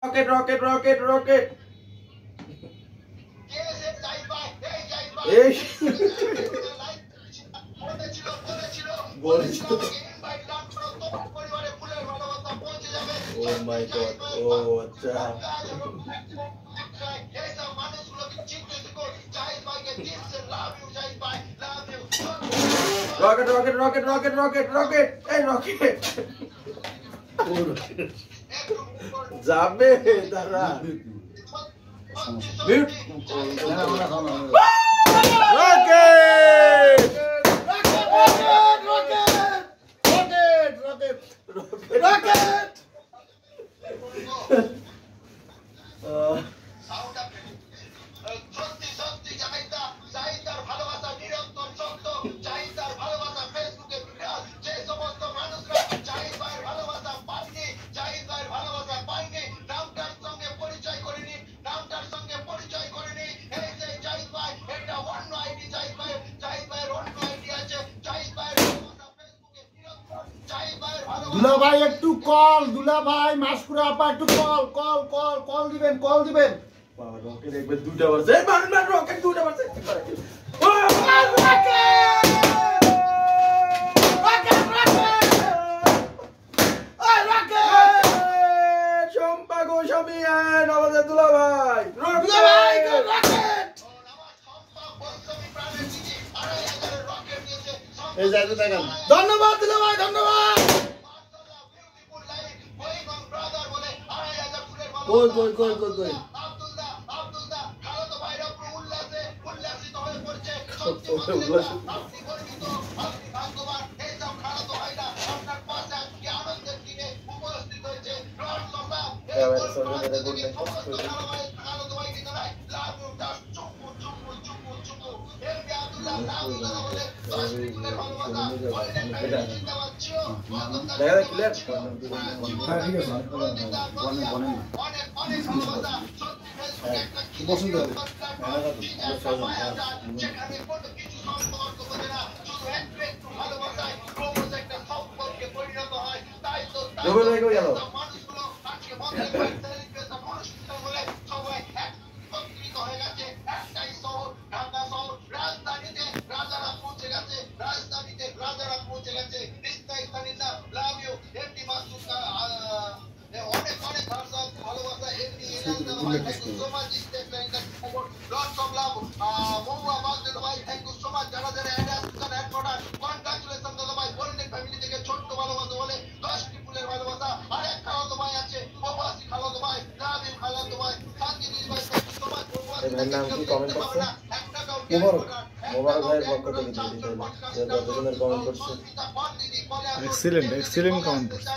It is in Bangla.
Rocket, rocket, rocket, rocket. Hey. Oh my God. Oh, acha. Rocket, rocket, rocket, rocket, rocket, rocket. Hey, rocket. যাবে দাঁড়া মিউট রকেট রকেট রকেট দুলা ভাই একটু কল, দুলা ভাই মাসকুরা আপা একটু কল কল কল কল দিবেন, কল দিবেন। বাবা রকেট একবার দুটা মারছে, এই মান রকেট দুটা মারছে। ও রকেট রকেট রকেট ওই রকেট চম্পা গোস্বামী আমাদের দুলা ভাই দুলা ভাই রকেট এই যাইতে দেখেন। ধন্যবাদ দুলা ভাই, ধন্যবাদ। কই কই কই কই কই দেখা ক্লিয়ার পছন্দ হবে। গেল নাম কি কমেন্ট করছে মোবারক ভাইয়ের পক্ষ থেকে যতজনের কমেন্ট করছে এক্সিলেন্ট এক্সিলেন্ট কমেন্ট করছে।